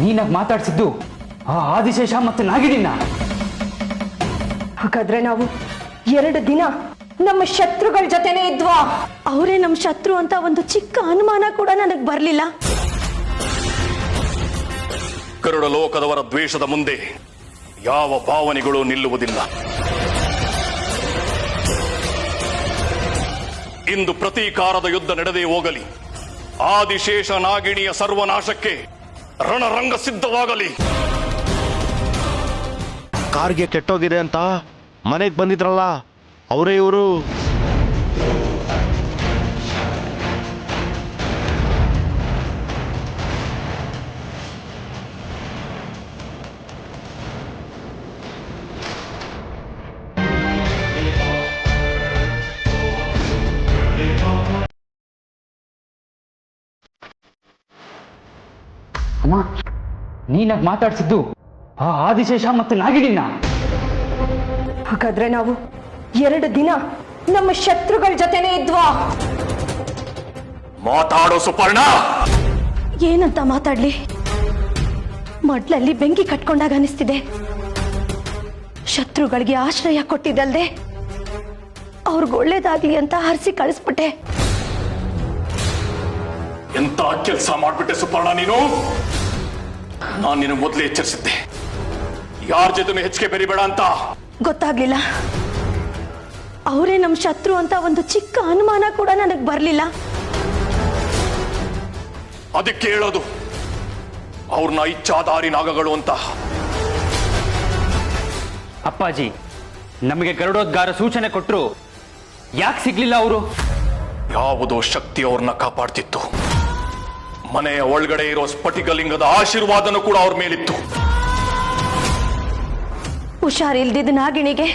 ನೀನಾಗ ಮಾತಾಡ್ಸಿದ್ದು ಆ ಆದಿಶೇಷ ಮತ್ತೆ ನಾಗಿಣಿನ. ಹಾಗಾದ್ರೆ ನಾವು 2 ದಿನ ನಮ್ಮ ಶತ್ರುಗಳ ಜೊತೆನೇ ಇದ್ವಾ? ಅವರೇ ನಮ್ಮ ಶತ್ರು ಅಂತ ಒಂದು ಚಿಕ್ಕ ಅನುಮಾನ ಕೂಡ ನನಗೆ ಬರಲಿಲ್ಲ. ಗರುಡ ಲೋಕದವರ ದ್ವೇಷದ ಮುಂದೆ ಯಾವ ಭಾವನೆಗಳು ನಿಲ್ಲುವುದಿಲ್ಲ. ಇಂದು ಪ್ರತೀಕಾರದ ಯುದ್ಧ ನಡೆದೇ ಹೋಗಲಿ. ಆದಿಶೇಷ ನಾಗಿಣಿಯ ಸರ್ವನಾಶಕ್ಕೆ ರಣರಂಗ ಸಿದ್ಧವಾಗಲಿ. ಕಾರ್ಗೆ ಕೆಟ್ಟೋಗಿದೆ ಅಂತ ಮನೆಗೆ ಬಂದಿದ್ರಲ್ಲ ಅವರೇ ಇವರು. ಅಮ್ಮ, ನೀನಾಗ ಮಾತಾಡ್ಸಿದ್ದು ಆ ಆದಿಶೇಷ ಮತ್ತೆ ನಾಗಿಣಿನ. ಹಾಗಾದ್ರೆ ನಾವು 2 ದಿನ ನಮ್ಮ ಶತ್ರುಗಳ ಜೊತೆನೇ ಇದ್ವಾ? ಮಾತಾಡೋ ಸುಪರ್ಣ. ಏನಂತ ಮಾತಾಡ್ಲಿ? ಮೊಡ್ಲಲ್ಲಿ ಬೆಂಕಿ ಕಟ್ಕೊಂಡಾಗ ಅನಿಸ್ತಿದೆ. ಶತ್ರುಗಳಿಗೆ ಆಶ್ರಯ ಕೊಟ್ಟಿದ್ದಲ್ದೆ ಅವ್ರಿಗೆ ಒಳ್ಳೇದಾಗ್ಲಿ ಅಂತ ಹರಿಸಿ ಕಳಿಸ್ಬಿಟ್ಟೆ. ಎಂತ ಕೆಲಸ ಮಾಡ್ಬಿಟ್ಟೆ ಸುಪರ್ಣ ನೀನು. ನಾನು ನಿನ್ನ ಮೊದಲೇ ಎಚ್ಚರಿಸಿದ್ದೆ, ಯಾರ ಜೊತೆ ಹೆಚ್ಚಿಗೆ ಬೆರಿಬೇಡ ಅಂತ. ಗೊತ್ತಾಗ್ಲಿಲ್ಲ. ಅವರೇ ನಮ್ಮ ಶತ್ರು ಅಂತ ಒಂದು ಚಿಕ್ಕ ಅನುಮಾನ ಕೂಡ ನನಗೆ ಬರಲಿಲ್ಲ. ಅದಕ್ಕೆ ಹೇಳೋದು ಅವ್ರನ್ನ ಇಚ್ಛಾಧಾರಿ ನಾಗಗಳು ಅಂತ. ಅಪ್ಪಾಜಿ, ನಮಗೆ ಗರುಡೋದ್ಗಾರ ಸೂಚನೆ ಕೊಟ್ಟರು, ಯಾಕೆ ಸಿಗ್ಲಿಲ್ಲ ಅವರು? ಯಾವುದೋ ಶಕ್ತಿ ಅವ್ರನ್ನ ಕಾಪಾಡ್ತಿತ್ತು. ಮನೆಯ ಒಳಗಡೆ ಇರೋ ಸ್ಫಟಿಕಲಿಂಗದ ಆಶೀರ್ವಾದನೂ ಕೂಡ ಅವ್ರ ಮೇಲಿತ್ತು. ಹುಷಾರಿಲ್ದಿದ್ದ ನಾಗಿಣಿಗೆ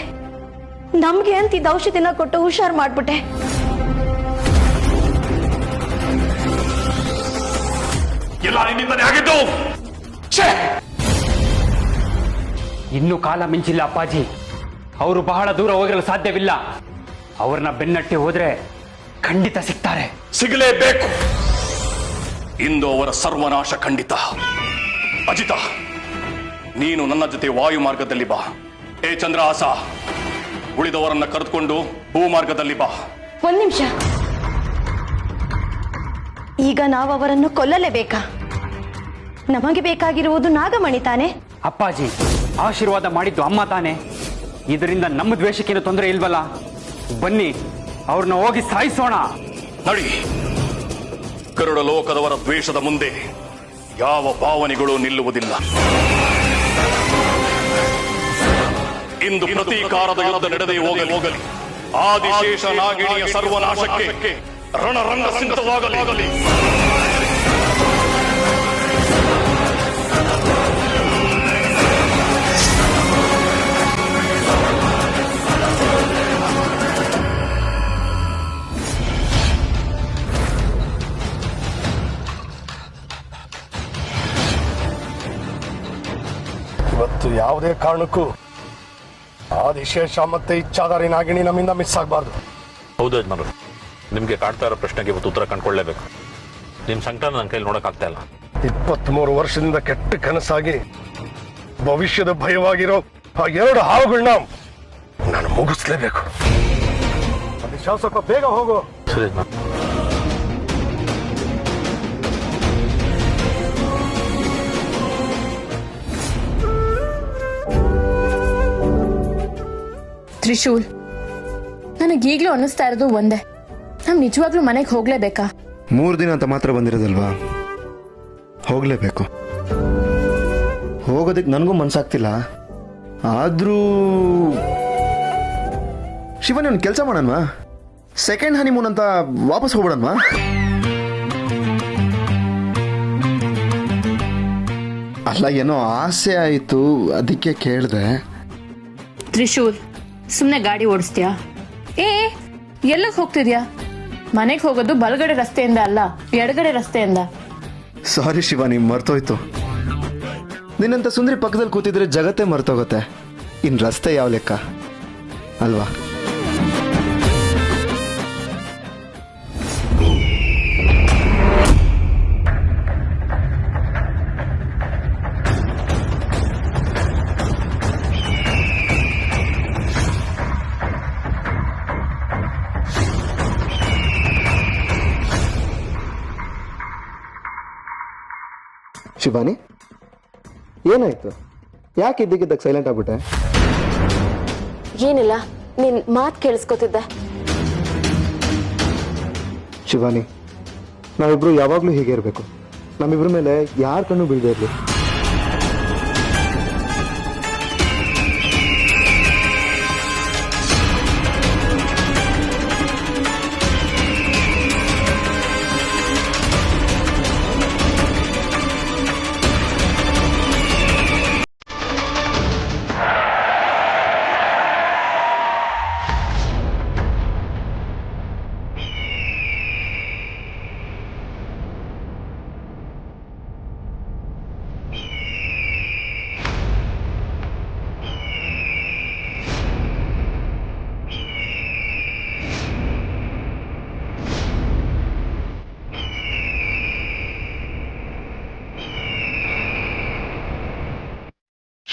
ನಮ್ಗೆ ಅಂತಿದ್ದ ಔಷಧಿನ ಕೊಟ್ಟು ಹುಷಾರ್ ಮಾಡ್ಬಿಟ್ಟೆ. ಎಲ್ಲ ನಿನ್ನಿಂದನೇ ಆಗಿದ್ದು. ಇನ್ನೂ ಕಾಲ ಮಿಂಚಿಲ್ಲ ಅಪ್ಪಾಜಿ. ಅವರು ಬಹಳ ದೂರ ಹೋಗಿರಲು ಸಾಧ್ಯವಿಲ್ಲ. ಅವ್ರನ್ನ ಬೆನ್ನಟ್ಟಿ ಹೋದ್ರೆ ಖಂಡಿತ ಸಿಗ್ತಾರೆ. ಸಿಗಲೇಬೇಕು. ಇಂದು ಅವರ ಸರ್ವನಾಶ ಖಂಡಿತ. ಅಜಿತ, ನೀನು ನನ್ನ ಜೊತೆ ವಾಯು ಮಾರ್ಗದಲ್ಲಿ ಬಾ. ಏ ಚಂದ್ರಹಾಸ, ಉಳಿದವರನ್ನ ಕರೆದುಕೊಂಡು ಭೂಮಾರ್ಗದಲ್ಲಿ ಬಾ. 1 ನಿಮಿಷ. ಈಗ ನಾವು ಅವರನ್ನು ಕೊಲ್ಲಲೇಬೇಕಾ? ನಮಗೆ ಬೇಕಾಗಿರುವುದು ನಾಗಮಣಿ ತಾನೆ? ಅಪ್ಪಾಜಿ, ಆಶೀರ್ವಾದ ಮಾಡಿದ್ದು ಅಮ್ಮ ತಾನೆ. ಇದರಿಂದ ನಮ್ಮ ದ್ವೇಷಕ್ಕೇನು ತೊಂದರೆ ಇಲ್ವಲ್ಲ? ಬನ್ನಿ, ಅವ್ರನ್ನ ಹೋಗಿ ಸಾಯಿಸೋಣ. ನಡಿ. ಗರುಡ ಲೋಕದವರ ದ್ವೇಷದ ಮುಂದೆ ಯಾವ ಭಾವನೆಗಳು ನಿಲ್ಲುವುದಿಲ್ಲ. ಇಂದು ಪ್ರತೀಕಾರದ ಯುದ್ಧ ನಡೆದೇ ಹೋಗಲಿ. ಆದಿಶೇಷ ನಾಗಿಣಿಯ ಸರ್ವನಾಶಕ್ಕೆ ರಣರಂಗ ಸಿದ್ಧವಾಗಲಿ. ಇವತ್ತು ಯಾವುದೇ ಕಾರಣಕ್ಕೂ ಆದಿಶೇಷ ಮತ್ತೆ ಇಚ್ಛಾಧಾರಿ ನಾಗಿಣಿ ನಮ್ಮಿಂದ ಮಿಸ್ ಆಗಬಾರ್ದು. ಹೌದು ಯಜಮಾನರು, ನಿಮಗೆ ಕಾಡ್ತಾ ಇರೋ ಪ್ರಶ್ನೆಗೆ ಇವತ್ತು ಉತ್ತರ ಕಂಡುಕೊಳ್ಳೇಬೇಕು. ನಿಮ್ಮ ಸಂಕಟ ನನ್ನ ಕೈಲಿ ನೋಡೋಕ್ಕಾಗ್ತಾ ಇಲ್ಲ. 23 ವರ್ಷದಿಂದ ಕೆಟ್ಟ ಕನಸಾಗಿ ಭವಿಷ್ಯದ ಭಯವಾಗಿರೋ ಆ 2 ಹಾವುಗಳನ್ನ ನಾನು ಮುಗಿಸ್ಲೇಬೇಕು. ಆದಿಶೇಷ, ಸ್ವಲ್ಪ ಬೇಗ ಹೋಗು. ಸರಿ ಯಜಮಾನ. ತ್ರಿಶೂಲ್, ನನಗೀಗ್ಲೂ ಅನ್ನಿಸ್ತಾ ಇರೋದು ಒಂದೇ, ನಾವು ನಿಜವಾಗ್ಲೂ ಮನೆಗೆ ಹೋಗ್ಲೇಬೇಕಾ? 3 ದಿನ ಅಂತ ಮಾತ್ರ ಬಂದಿರೋದಲ್ವಾ, ಹೋಗ್ಲೇಬೇಕು. ಹೋಗೋದಕ್ಕೆ ನನಗೂ ಮನ್ಸಾಗ್ತಿಲ್ಲ. ಆದ್ರೂ ಶಿವನ್, ಒಂದು ಕೆಲಸ ಮಾಡೋಣವಾ? ಸೆಕೆಂಡ್ ಹನಿಮೂನ್ ಅಂತ ವಾಪಸ್ ಹೋಗ್ಬಿಡೋಣವಾ? ಅಲ್ಲ, ಏನೋ ಆಸೆ ಆಯಿತು, ಅದಕ್ಕೆ ಕೇಳಿದೆ. ತ್ರಿಶೂಲ್, ಸುಮ್ಮನೆ ಗಾಡಿ ಓಡಿಸ್ತೀಯಾ? ಎಲ್ಲಕ್ಕೆ ಹೋಗ್ತಿದ್ಯಾ? ಮನೆಗೆ ಹೋಗೋದು ಬಲಗಡೆ ರಸ್ತೆಯಿಂದ ಅಲ್ಲ, ಎಡಗಡೆ ರಸ್ತೆಯಿಂದ. ಸಾರಿ ಶಿವ, ನಿಮ್ ಮರ್ತೋಯ್ತು. ನಿನ್ನಂತ ಸುಂದರಿ ಪಕ್ಕದಲ್ಲಿ ಕೂತಿದ್ರೆ ಜಗತ್ತೇ ಮರ್ತೋಗುತ್ತೆ. ಇನ್ ರಸ್ತೆ ಯಾವ ಲೆಕ್ಕ ಅಲ್ವಾ? ಶಿವಾನಿ, ಏನಾಯ್ತು? ಯಾಕೆ ಇದ್ದಕ್ಕಿದ್ದಾಗ ಸೈಲೆಂಟ್ ಆಗ್ಬಿಟ್ಟೆ? ಏನಿಲ್ಲ, ನಿನ್ ಮಾತ್ ಕೇಳಿಸ್ಕೊತಿದ್ದೆ. ಶಿವಾನಿ, ನಾವಿಬ್ರು ಯಾವಾಗ್ಲೂ ಹೀಗೆ ಇರಬೇಕು. ನಮ್ಮಿಬ್ರ ಮೇಲೆ ಯಾರ ಕಣ್ಣು ಬೀಳದೆ ಇರಲಿ.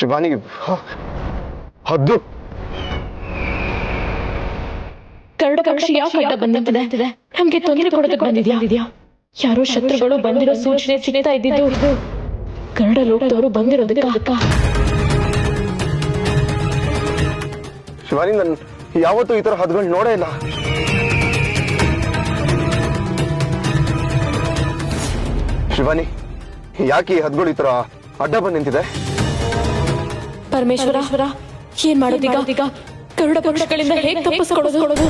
ಶಿವಾನಿ, ಹದ್ದು ಕರಡ ಪಕ್ಷಿ ಯಾವ ಕಡ್ಡ ಬಂದಿದೆ? ನಮ್ಗೆ ತೊಂದರೆ ಕೊಡೋದಕ್ಕೆ ಬಂದಿದ್ಯಾ? ಯಾರೋ ಶತ್ರುಗಳು ಬಂದಿರೋ ಸೂಚನೆ ಸಿಗ್ತಾ ಇದ್ದಿದ್ದು ಕರಡ ಲೋಕದವರು ಬಂದಿರೋದಕ್ಕ. ಶಿವಾನಿ, ನಾನು ಯಾವತ್ತೂ ಈ ತರ ಹದ್ದುಗಳು ನೋಡೇ ಇಲ್ಲ. ಶಿವಾನಿ, ಯಾಕೆ ಈ ಹದ್ದುಗಳು ಈ ತರ ಅಡ್ಡ ಬಂದು ನಿಂತಿದೆ? ಪರಮೇಶ್ವರ, ಏನ್ ಮಾಡೋದೀಗ? ಕರುಡ ಪಕ್ಷಗಳಿಂದ ಹೇಗೆ ತಪ್ಪಿಸ್ಕೊಡೋದು?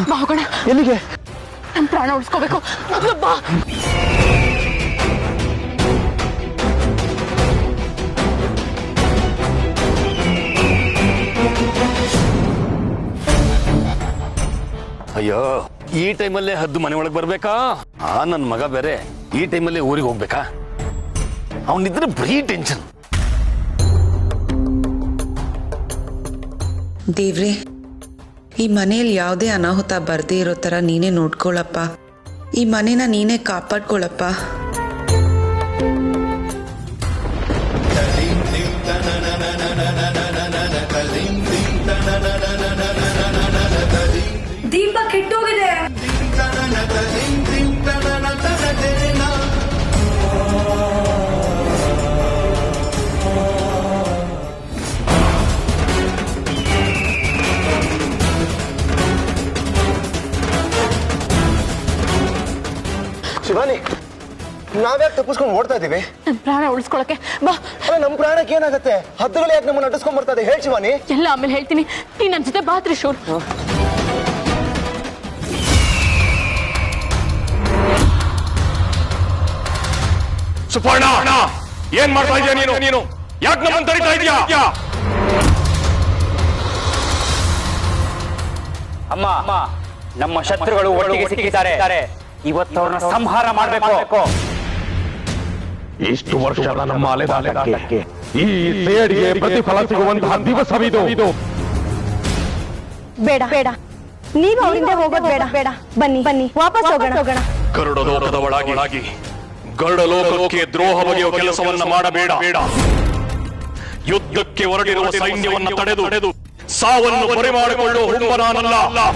ಬಾ ಹೋಗೋಣ. ಎಲ್ಲಿಗೆ? ನಮ್ ಪ್ರಾಣ ಉಳಿಸ್ಕೋಬೇಕು. ಬಾ. ಅಯ್ಯೋ, ಈ ಟೈಮಲ್ಲೇ ಹದ್ದು ಮನೆ ಒಳಗೆ ಬರ್ಬೇಕಾ? ನನ್ನ ಮಗ ಬೇರೆ ಈ ಟೈಮಲ್ಲೇ ಊರಿಗೆ ಹೋಗ್ಬೇಕಾ? ಅವನಿದ್ರೆ ಬರೀ ಟೆನ್ಷನ್. ದೇವ್ರೆ, ಈ ಮನೆಯಲ್ಲಿ ಯಾವುದೇ ಅನಾಹುತ ಬರ್ದೇ ಇರೋ ಥರ ನೀನೇ ನೋಡ್ಕೊಳ್ಳಪ್ಪ. ಈ ಮನೇನ ನೀನೇ ಕಾಪಾಡ್ಕೊಳ್ಳಪ್ಪ. ದೀಪ ಕೆಟ್ಟೋಗಿದೆ. ಶಿವಾನಿ, ನಾವ್ಯಾಕೆ ತಪ್ಪಿಸ್ಕೊಂಡು ಓಡ್ತಾ ಇದೀವಿ? ನನ್ ಪ್ರಾಣ ಉಳಿಸ್ಕೊಳಕ್ಕೆ ಬಾ. ನಮ್ ಪ್ರಾಣಕ್ಕೆ ಏನಾಗತ್ತೆ? ಹದ್ದುಗಳು ಯಾಕೆ ನಮ್ಮನ್ನ ನಟಿಸ್ಕೊಂಡ್ ಬರ್ತಾ ಇದೆ? ಹೇಳಿ ಶಿವಾನಿ. ಎಲ್ಲ ಆಮೇಲೆ ಹೇಳ್ತೀನಿ, ನೀನ್ ನನ್ ಜೊತೆ ಬಾ ತ್ರಿಶೂಲ್. ಸುಪರ್ಣ, ಏನ್ ಮಾಡ್ತಾ ಇದೀಯ ನೀನು? ಯಾಕೆ ನಮ್ಮನ್ನು ತರಿತಾ ಇದೀಯಾ? ಅಮ್ಮ, ನಮ್ಮ ಶತ್ರುಗಳು ಒಟ್ಟಿಗೆ ಸಿಕ್ಕಿದ್ದಾರೆ. ಇವತ್ತು ಅವ್ರನ್ನ ಸಂಹಾರ ಮಾಡಬೇಕು. ಇಷ್ಟು ವರ್ಷದ ನಮ್ಮ ಅಲೆದಾಟಕ್ಕೆ ಈ ಸೇಡಿಗೆ ಪ್ರತಿಫಲ ಸಿಗುವಂತಹ ದಿವಸವಿದು. ಬೇಡ ಬೇಡ, ನೀವು ಅವರಿಂದ ಹೋಗೋದು ಬೇಡ. ಬೇಡ, ಬನ್ನಿ ವಾಪಸ್ ಹೋಗೋಣ. ಗರುಡ ಲೋಕದ ಒಳಗಾಗಿ ಗರುಡ ಲೋಕಕ್ಕೆ ದ್ರೋಹ ಬಗೆಯುವ ಕೆಲಸವನ್ನ ಮಾಡಬೇಡ. ಯುದ್ಧಕ್ಕೆ ಹೊರಟಿರುವ ಸೈನ್ಯವನ್ನು ತಡೆದು ಸಾವನ್ನು ಬರಿಮಾಡಿಕೊಳ್ಳುವ ಹುಡುಗ ನಾನಲ್ಲ.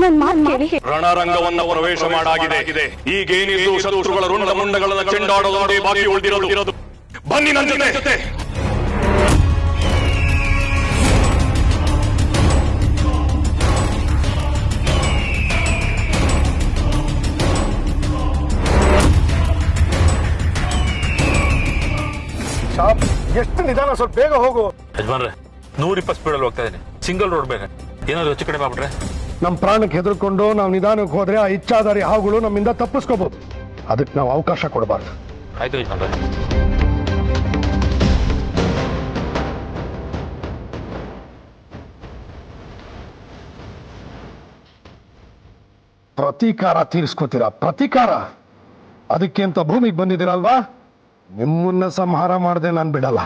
ನನ್ ಮಾತು ಕೇಳಿ. ರಣರಂಗವನ್ನ ಪ್ರವೇಶ ಮಾಡಾಗಿದೆ. ಈಗೇನಿದ್ದು ಶತ್ರುಗಳ ರುಂಡ ಮುಂಡಗಳನ್ನ ಚೆಂಡಾಡೋದೇ ಬಾಕಿ ಉಳಿದಿರೋದು. ಬನ್ನಿ ನನ್ನ ಜೊತೆ. ಎಷ್ಟು ನಿಧಾನ, ಸ್ವಲ್ಪ ಬೇಗ ಹೋಗು. ಯಜಮಾನ್ರೆ, 120 ಸ್ಪೀಡಲ್ಲಿ ಹೋಗ್ತಾ ಇದ್ದೀನಿ. ಸಿಂಗಲ್ ರೋಡ್ ಬೇಗ. ಏನಾದ್ರು ಹೆಚ್ಚು ಕಡಿಮೆ ಆಗ್ಬಿಟ್ರೆ? ನಮ್ಮ ಪ್ರಾಣಕ್ಕೆ ಹೆದರ್ಕೊಂಡು ನಾವು ನಿಧಾನಕ್ಕೆ ಹೋದ್ರೆ ಆ ಇಚ್ಛಾಧಾರಿ ಹಾವುಗಳು ನಮ್ಮಿಂದ ತಪ್ಪಿಸ್ಕೋಬಹುದು. ಅದಕ್ಕೆ ನಾವು ಅವಕಾಶ ಕೊಡಬಾರ್ದು. ಆಯ್ತು ಯಜಮಾನ್ರೆ. ಪ್ರತೀಕಾರ ತೀರಿಸ್ಕೋತೀರಾ? ಪ್ರತೀಕಾರ? ಅದಕ್ಕೆ ಅಂತ ಭೂಮಿಗೆ ಬಂದಿದ್ದೀರಲ್ವಾ? ನಿಮ್ಮನ್ನ ಸಂಹಾರ ಮಾಡದೆ ನಾನು ಬಿಡಲ್ಲ.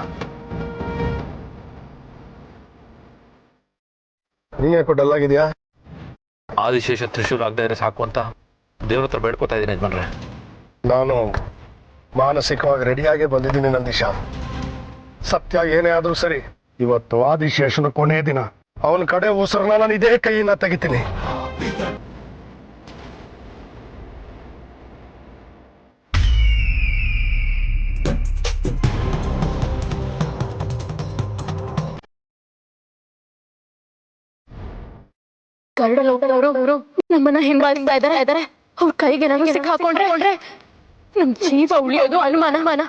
ನೀ ಯಾಕೋ ಡಲ್ ಆಗಿದ್ಯಾ? ಆದಿಶೇಷ ತ್ರಿಶೂಲ ಆಗದೆ ಇದ್ರೆ ಸಾಕು ಅಂತ ದೇವ್ರ ಹತ್ರ ಬೇಡ್ಕೋತಾ ಇದ್ದೀನಿ ಯಜಮಾನ್ರೆ. ನಾನು ಮಾನಸಿಕವಾಗಿ ರೆಡಿಯಾಗೇ ಬಂದಿದ್ದೀನಿ ನಂದೀಶ. ಸತ್ಯ ಏನೇ ಆದ್ರೂ ಸರಿ, ಇವತ್ತು ಆದಿಶೇಷನ ಕೊನೆಯ ದಿನ. ಅವನ ಕಡೆ ಉಸಿರನ್ನ ನಾನು ಇದೇ ಕೈಯಿಂದ ತೆಗಿತೀನಿ. ಗರುಡ ಲೋಕದವರು ನಮ್ಮನ್ನ ಹಿಂಬಾಲಿಸ್ತಾ ಇದ್ದಾರೆ. ಅವ್ರ ಕೈಗೆ ಏನಾದ್ರು ಸಿಕ್ಕಾಕೊಂಡ್ರೆ ನಮ್ ಜೀವ ಉಳಿಯೋದು ಅನುಮಾನ.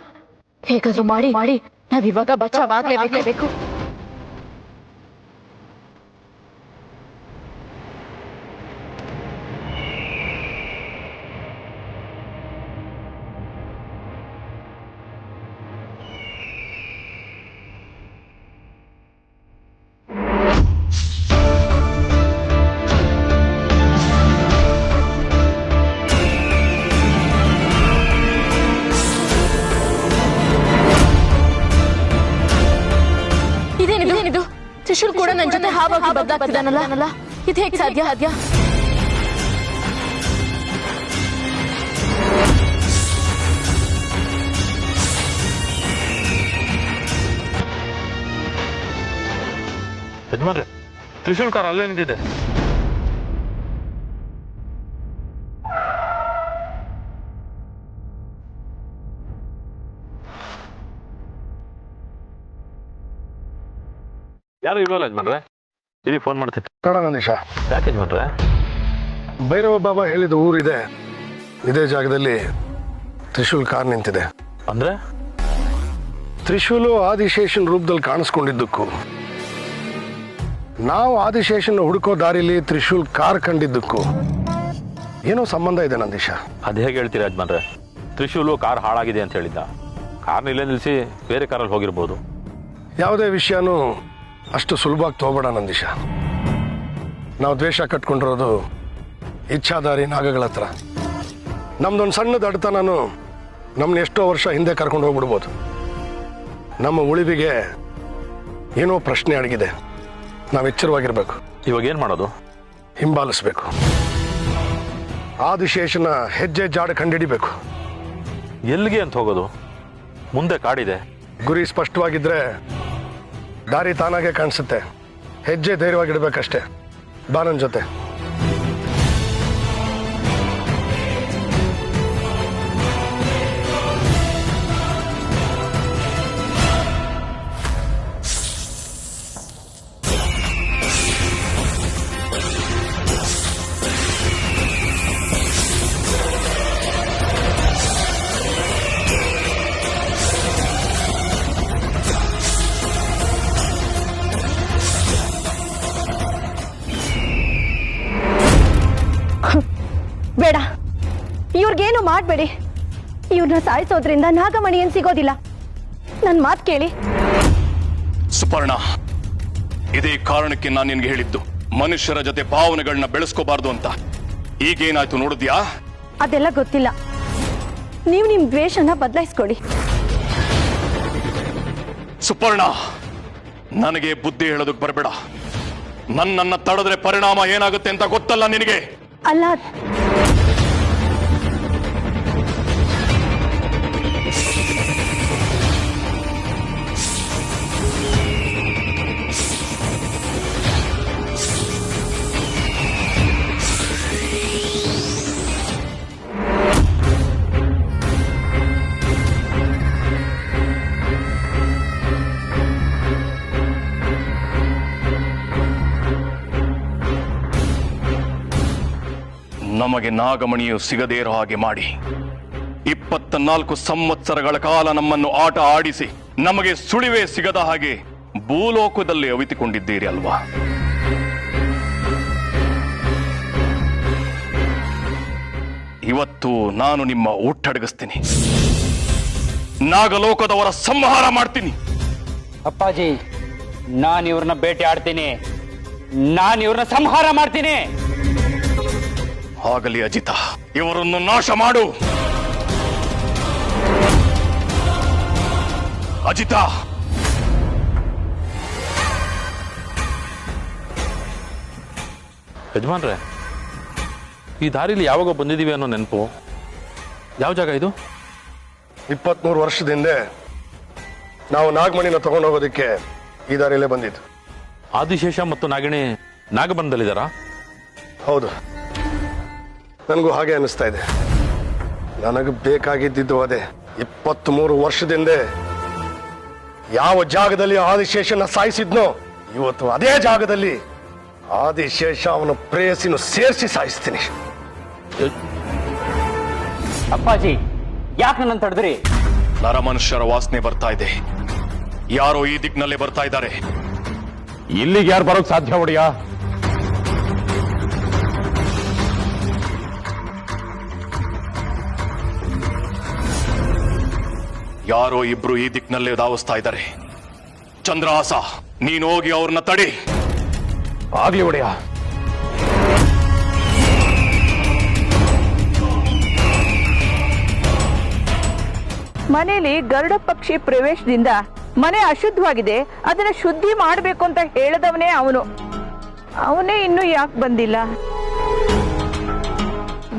ಹೇಗಾದ್ರೂ ಮಾಡಿ ನಾವಿವಾಗ ಬಚಾವಾಗ್ಲೇಬೇಕು. ಇದೇನಿದು ತ್ರಿಶೂಲ್ ಕೂಡ ನನ್ನ ಜೊತೆ ಹಾವಾಗಿ ಬದಲಾಗ್ತಿದ್ದಾನಲ್ಲ, ಇದು ಹೇಗೆ ಸಾಧ್ಯ? ಯಜಮಾನ್ರೆ, ತ್ರಿಶೂಲ್ ಕಾರ್ ಅಲ್ಲೇ ನಿಂತಿದೆ. ಯಾರು ಇಲ್ವಲ್ಲ ಯಜಮಾನ್ರೆ? ಇದೀಗ ಫೋನ್ ಮಾಡ್ತೀನಿ. ಕಡ ನಂದೀಶ, ಯಾಕೆ ಯಜಮಾನ್ರೆ? ಭೈರವ ಬಾಬಾ ಹೇಳಿದ ಊರಿದೆ, ಇದೇ ಜಾಗದಲ್ಲಿ ತ್ರಿಶೂಲ್ ಕಾರ್ ನಿಂತಿದೆ. ಅಂದ್ರೆ ತ್ರಿಶೂಲು ಆದಿಶೇಷನ್ ರೂಪದಲ್ಲಿ ಕಾಣಿಸ್ಕೊಂಡಿದ್ದಕ್ಕೂ, ನಾವು ಆದಿಶೇಷನ್ ಹುಡುಕೋ ದಾರಿಲಿ ತ್ರಿಶೂಲ್ ಕಾರ್ ಕಂಡಿದ್ದಕ್ಕೂ ಏನೋ ಸಂಬಂಧ ಇದೆ ನಂದೀಶ. ಅದು ಹೇಗೆ ಹೇಳ್ತೀರಾ ಯಜಮಾನ್ರೆ? ತ್ರಿಶೂಲು ಕಾರ್ ಹಾಳಾಗಿದೆ ಅಂತ ಹೇಳಿದ್ದ. ಕಾರ್ನ ಇಲ್ಲೇ ನಿಲ್ಲಿಸಿ ಬೇರೆ ಕಾರಲ್ಲಿ ಹೋಗಿರ್ಬೋದು. ಯಾವುದೇ ವಿಷಯನೂ ಅಷ್ಟು ಸುಲಭವಾಗಿ ತಗೋಬೇಡ ನಂದೀಶ. ನಾವು ದ್ವೇಷ ಕಟ್ಕೊಂಡಿರೋದು ಇಚ್ಛಾಧಾರಿ ನಾಗಗಳ ಹತ್ರ. ನಮ್ದೊಂದು ಸಣ್ಣದ ಅಡತನೂ ನಮ್ಮನ್ನ ಎಷ್ಟೋ ವರ್ಷ ಹಿಂದೆ ಕರ್ಕೊಂಡು ಹೋಗ್ಬಿಡ್ಬೋದು. ನಮ್ಮ ಉಳಿವಿಗೆ ಏನೋ ಪ್ರಶ್ನೆ ಅಡಗಿದೆ. ನಾವು ಎಚ್ಚರವಾಗಿರ್ಬೇಕು. ಇವಾಗ ಏನು ಮಾಡೋದು? ಹಿಂಬಾಲಿಸ್ಬೇಕು. ಆದಿಶೇಷನ ಹೆಜ್ಜೆ ಜಾಡ ಕಂಡಿಡಿಬೇಕು. ಎಲ್ಲಿಗೆ ಅಂತ ಹೋಗೋದು? ಮುಂದೆ ಕಾಡಿದೆ. ಗುರಿ ಸ್ಪಷ್ಟವಾಗಿದ್ರೆ ದಾರಿ ತಾನಾಗೆ ಕಾಣಿಸುತ್ತೆ. ಹೆಜ್ಜೆ ಧೈರ್ಯವಾಗಿಡ್ಬೇಕಷ್ಟೇ. ಬಾ ನನ್ನ ಜೊತೆ. ಬೇಡ, ಇವ್ರಿಗೇನು ಮಾಡಬೇಡಿ. ಇವ್ರನ್ನ ಸಾಯಿಸೋದ್ರಿಂದ ನಾಗಮಣಿ ಏನ್ ಸಿಗೋದಿಲ್ಲ. ನನ್ ಮಾತು ಕೇಳಿ. ಸುಪರ್ಣ, ಇದೇ ಕಾರಣಕ್ಕೆ ನಾನು ನಿನ್ಗೆ ಹೇಳಿದ್ದು ಮನುಷ್ಯರ ಜೊತೆ ಭಾವನೆಗಳನ್ನ ಬೆಳೆಸ್ಕೋಬಾರ್ದು ಅಂತ. ಈಗೇನಾಯ್ತು ನೋಡಿದ್ಯಾ? ಅದೆಲ್ಲ ಗೊತ್ತಿಲ್ಲ. ನೀವು ನಿಮ್ ದ್ವೇಷನ ಬದಲಾಯಿಸ್ಕೊಡಿ. ಸುಪರ್ಣ, ನನಗೆ ಬುದ್ಧಿ ಹೇಳೋದಕ್ಕೆ ಬರಬೇಡ. ನನ್ನನ್ನ ತಡೆದ್ರೆ ಪರಿಣಾಮ ಏನಾಗುತ್ತೆ ಅಂತ ಗೊತ್ತಲ್ಲ ನಿನಗೆ? ಅಲ್ಲ, ನಮಗೆ ನಾಗಮಣಿಯು ಸಿಗದೇ ಇರೋ ಹಾಗೆ ಮಾಡಿ 24 ಸಂವತ್ಸರಗಳ ಕಾಲ ನಮ್ಮನ್ನು ಆಟ ಆಡಿಸಿ ನಮಗೆ ಸುಳಿವೇ ಸಿಗದ ಹಾಗೆ ಭೂಲೋಕದಲ್ಲಿ ಅವಿತುಕೊಂಡಿದ್ದೀರಿ ಅಲ್ವಾ? ಇವತ್ತು ನಾನು ನಿಮ್ಮ ಊಟಡಗಿಸ್ತೀನಿ. ನಾಗಲೋಕದವರ ಸಂಹಾರ ಮಾಡ್ತೀನಿ. ಅಪ್ಪಾಜಿ, ನಾನು ಇವ್ರನ್ನ ಬೇಟೆ ಆಡ್ತೀನಿ. ನಾನು ಇವ್ರನ್ನ ಸಂಹಾರ ಮಾಡ್ತೀನಿ. ಆಗಲಿ ಅಜಿತ, ಇವರನ್ನು ನಾಶ ಮಾಡು. ಅಜಿತ, ಯಜಮಾನ್ರೆ, ಈ ದಾರಿಲಿ ಯಾವಾಗ ಬಂದಿದ್ದೀವಿ ಅನ್ನೋ ನೆನಪು. ಯಾವ ಜಾಗ ಇದು? 23 ವರ್ಷದ ಹಿಂದೆ ನಾವು ನಾಗಮಣಿನ ತಗೊಂಡು ಹೋಗೋದಕ್ಕೆ ಈ ದಾರಿಯಲ್ಲೇ ಬಂದಿದ್ದು. ಆದಿಶೇಷ ಮತ್ತು ನಾಗಿಣಿ ನಾಗಬಂಧದಲ್ಲಿದ್ದಾರಾ? ಹೌದು, ನನಗೂ ಹಾಗೆ ಅನಿಸ್ತಾ ಇದೆ. ನನಗೆ ಬೇಕಾಗಿದ್ದು ಅದೇ. 23 ವರ್ಷದಿಂದ ಯಾವ ಜಾಗದಲ್ಲಿ ಆದಿಶೇಷನ ಸಾಯಿಸಿದ್ನೋ, ಇವತ್ತು ಅದೇ ಜಾಗದಲ್ಲಿ ಆದಿಶೇಷ ಅವನ ಪ್ರೇಯಸಿನ ಸೇರಿಸಿ ಸಾಯಿಸ್ತೀನಿ. ಅಪ್ಪಾಜಿ, ಯಾಕೆ ನನ್ನ ತಡೆದ್ರಿ? ನರಮನುಷ್ಯರ ವಾಸನೆ ಬರ್ತಾ ಇದೆ. ಯಾರೋ ಈ ದಿಕ್ಕಿನಲ್ಲೇ ಬರ್ತಾ ಇದ್ದಾರೆ. ಇಲ್ಲಿಗೆ ಯಾರು ಬರೋಕ್ ಸಾಧ್ಯ ಒಡೆಯ? ಯಾರೋ ಇಬ್ರು ಈ ದಿಕ್ಕಿನಲ್ಲೇ ಧಾವಿಸ್ತಾ ಇದ್ದಾರೆ. ಚಂದ್ರಹಾಸ, ನೀನು ಹೋಗಿ ಅವ್ರನ್ನ ತಡಿ. ಆಗ್ಲಿ ಒಡೆಯ. ಮನೆಯಲ್ಲಿ ಗರುಡ ಪಕ್ಷಿ ಪ್ರವೇಶದಿಂದ ಮನೆ ಅಶುದ್ಧವಾಗಿದೆ, ಅದನ್ನ ಶುದ್ಧಿ ಮಾಡಬೇಕು ಅಂತ ಹೇಳಿದವನೇ ಅವನೇ ಇನ್ನೂ ಯಾಕೆ ಬಂದಿಲ್ಲ?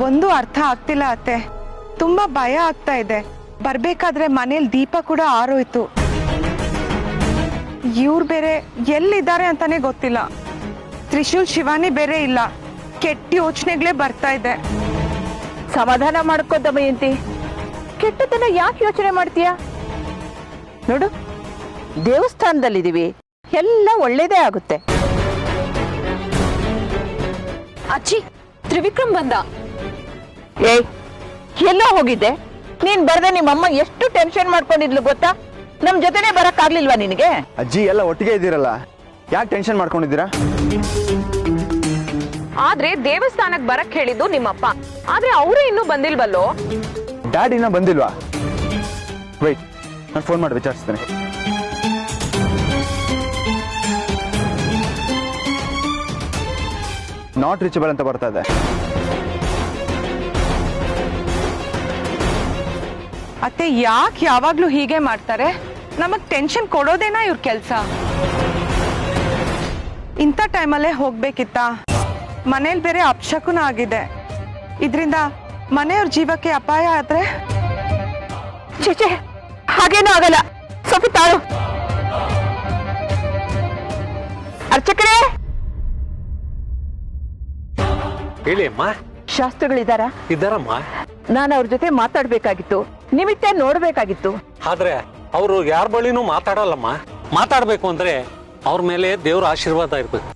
ಒಂದು ಅರ್ಥ ಆಗ್ತಿಲ್ಲ ಅತ್ತೆ. ತುಂಬಾ ಭಯ ಆಗ್ತಾ ಇದೆ. ಬರ್ಬೇಕಾದ್ರೆ ಮನೇಲಿ ದೀಪ ಕೂಡ ಆರೋಯ್ತು. ಇವ್ರು ಬೇರೆ ಎಲ್ಲಿದ್ದಾರೆ ಅಂತಾನೆ ಗೊತ್ತಿಲ್ಲ. ತ್ರಿಶೂಲ್ ಶಿವಾನಿ ಬೇರೆ ಇಲ್ಲ. ಕೆಟ್ಟ ಯೋಚನೆಗಳೇ ಬರ್ತಾ ಇದೆ. ಸಮಾಧಾನ ಮಾಡ್ಕೋ ದಮಯಂತಿ. ಕೆಟ್ಟದನ್ನ ಯಾಕೆ ಯೋಚನೆ ಮಾಡ್ತೀಯ? ನೋಡು, ದೇವಸ್ಥಾನದಲ್ಲಿದ್ದೀವಿ, ಎಲ್ಲ ಒಳ್ಳೇದೇ ಆಗುತ್ತೆ. ಅಜ್ಜಿ, ತ್ರಿವಿಕ್ರಮ್ ಬಂದ. ಏಯ್, ಎಲ್ಲೋ ಹೋಗಿದ್ದೆ? ನೀನ್ ಬರ್ದೆ ನಿಮ್ಮಮ್ಮ ಎಷ್ಟು ಟೆನ್ಷನ್ ಮಾಡ್ಕೊಂಡಿದ್ಲು ಗೊತ್ತಾ? ನಮ್ ಜೊತೆನೆ ಬರಕ್ ಆಗ್ಲಿಲ್ವಾ ನಿನಗೆ? ಅಜ್ಜಿ ಎಲ್ಲ ಒಟ್ಟಿಗೆ ಇದ್ದೀರಲ್ಲ, ಯಾಕೆ ಟೆನ್ಷನ್ ಮಾಡ್ಕೊಂಡಿದ್ದೀರಾ? ಆದ್ರೆ ದೇವಸ್ಥಾನಕ್ ಬರಕ್ ಹೇಳಿದ್ದು ನಿಮ್ಮಪ್ಪ, ಆದ್ರೆ ಅವರೇ ಇನ್ನೂ ಬಂದಿಲ್ವಲ್ಲೋ? ಡ್ಯಾಡಿನ ಬಂದಿಲ್ವಾ? ವೆಯ್ಟ್, ನಾನು ಫೋನ್ ಮಾಡಿ ವಿಚಾರಿಸ್ತೇನೆ. ನಾಟ್ ರೀಚಬಲ್ ಅಂತ ಬರ್ತಾ ಇದೆ. ಅತ್ತೆ, ಯಾಕೆ ಯಾವಾಗ್ಲೂ ಹೀಗೆ ಮಾಡ್ತಾರೆ? ನಮಗ್ ಟೆನ್ಷನ್ ಕೊಡೋದೇನಾ ಇವ್ರ ಕೆಲ್ಸ? ಇಂಥ ಟೈಮಲ್ಲೇ ಹೋಗ್ಬೇಕಿತ್ತ? ಮನೇಲಿ ಬೇರೆ ಅಪಶಕುನ ಆಗಿದೆ. ಇದರಿಂದ ಮನೆಯವ್ರ ಜೀವಕ್ಕೆ ಅಪಾಯ ಆದ್ರೆ? ಚೇಚೆ, ಹಾಗೇನೂ ಆಗಲ್ಲ. ಸ್ವಲ್ಪ ತಾಳು. ಅರ್ಚಕರೇ, ಹೇಳಿ ಅಮ್ಮ. ಶಾಸ್ತ್ರಿಗಳಿದಾರ? ಇದ್ದಾರಮ್ಮ. ನಾನು ಅವ್ರ ಜೊತೆ ಮಾತಾಡ್ಬೇಕಾಗಿತ್ತು, ನಿಮಿತ್ತ ನೋಡ್ಬೇಕಾಗಿತ್ತು. ಆದ್ರೆ ಅವರು ಯಾರ ಬಳಿನೂ ಮಾತಾಡಲ್ಲಮ್ಮ. ಮಾತಾಡ್ಬೇಕು ಅಂದ್ರೆ ಅವ್ರ ಮೇಲೆ ದೇವ್ರ ಆಶೀರ್ವಾದ ಇರ್ಬೇಕು,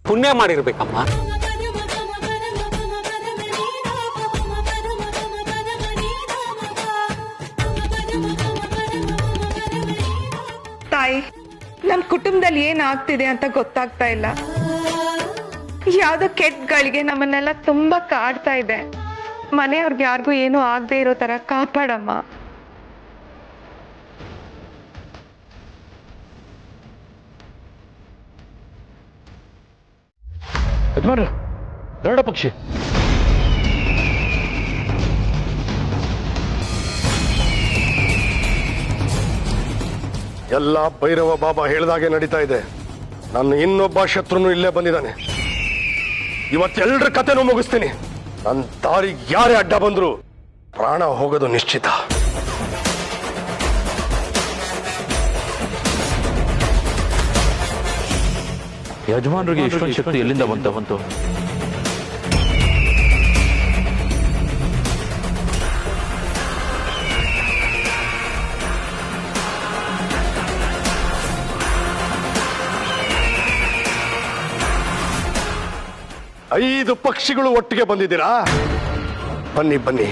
ಪುಣ್ಯ ಮಾಡಿರ್ಬೇಕಮ್ಮ. ತಾಯಿ, ನಮ್ ಕುಟುಂಬದಲ್ಲಿ ಏನಾಗ್ತಿದೆ ಅಂತ ಗೊತ್ತಾಗ್ತಾ ಇಲ್ಲ. ಯಾವ್ದೋ ಕೆಟ್ಟಗಳಿಗೆ ನಮ್ಮನ್ನೆಲ್ಲ ತುಂಬಾ ಕಾಡ್ತಾ ಇದೆ. ಮನೆಯವ್ರಿಗೆ ಯಾರಿಗೂ ಏನೂ ಆಗದೆ ಇರೋ ತರ ಕಾಪಾಡಮ್ಮ. ಯಜಮಾನ್ರೆ, ಗರುಡ ಪಕ್ಷಿ. ಎಲ್ಲ ಭೈರವ ಬಾಬಾ ಹೇಳ್ದಾಗೆ ನಡೀತಾ ಇದೆ. ನನ್ನ ಇನ್ನೊಬ್ಬ ಶತ್ರುನು ಇಲ್ಲೇ ಬಂದಿದ್ದಾನೆ. ಇವತ್ತೆಲ್ಲರ ಕತೆನೂ ಮುಗಿಸ್ತೀನಿ. ನನ್ನ ದಾರಿಗೆ ಯಾರೇ ಅಡ್ಡ ಬಂದ್ರು ಪ್ರಾಣ ಹೋಗೋದು ನಿಶ್ಚಿತ. ಯಜಮಾನ್ರಿಗೆ ಇಷ್ಟೊಂದು ಶಕ್ತಿ ಎಲ್ಲಿಂದ ಬಂತು? ಐದು ಪಕ್ಷಿಗಳು ಒಟ್ಟಿಗೆ ಬಂದಿದ್ದೀರಾ? ಬನ್ನಿ ಬನ್ನಿ,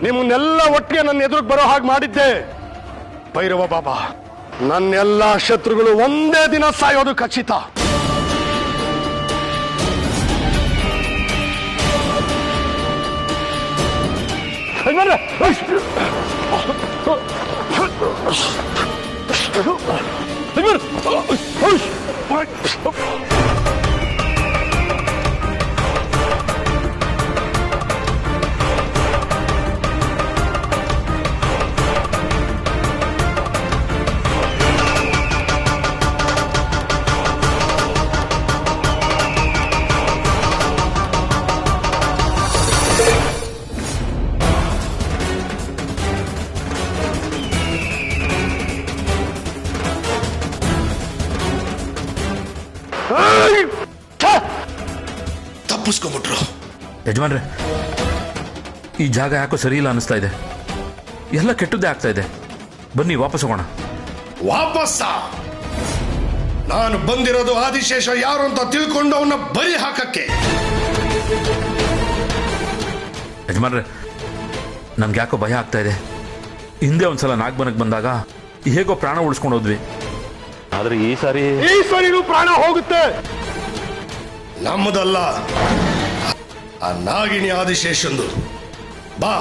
ನಿಮ್ಮನ್ನೆಲ್ಲ ಒಟ್ಟಿಗೆ ನನ್ನ ಎದುರಿಗೆ ಬರೋ ಹಾಗೆ ಮಾಡಿದ್ದೆ ಭೈರವ ಬಾಬಾ. ನನ್ನೆಲ್ಲ ಶತ್ರುಗಳು ಒಂದೇ ದಿನ ಸಾಯೋದು ಖಚಿತ. ತಪ್ಪಿಸ್ಕೊಂಡ್ಬಿಟ್ರು. ಯಜಮಾನ್ರೆ, ಈ ಜಾಗ ಯಾಕೋ ಸರಿ ಇಲ್ಲ ಅನಿಸ್ತಾ ಇದೆ. ಎಲ್ಲ ಕೆಟ್ಟದ್ದೇ ಆಗ್ತಾ ಇದೆ. ಬನ್ನಿ ವಾಪಸ್ ಹೋಗೋಣ. ವಾಪಸ್ಸ? ನಾನು ಬಂದಿರೋದು ಆದಿಶೇಷ ಯಾರು ಅಂತ ತಿಳ್ಕೊಂಡು ಅವನ್ನ ಬಲಿ ಹಾಕಕ್ಕೆ. ಯಜಮಾನ್ರೆ, ನನ್ಗೆ ಯಾಕೋ ಭಯ ಆಗ್ತಾ ಇದೆ. ಹಿಂದೆ ಒಂದ್ಸಲ ನಾಗಬನಕ್ಕೆ ಬಂದಾಗ ಹೇಗೋ ಪ್ರಾಣ ಉಳಿಸ್ಕೊಂಡು ಹೋದ್ವಿ. ಆದ್ರೆ ಈ ಸಾರಿ ಪ್ರಾಣ ಹೋಗುತ್ತೆ. ನಮ್ಮದಲ್ಲ, ಆ ನಾಗಿನಿ ಆದಿಶೇಷಂದು. ಬಾ.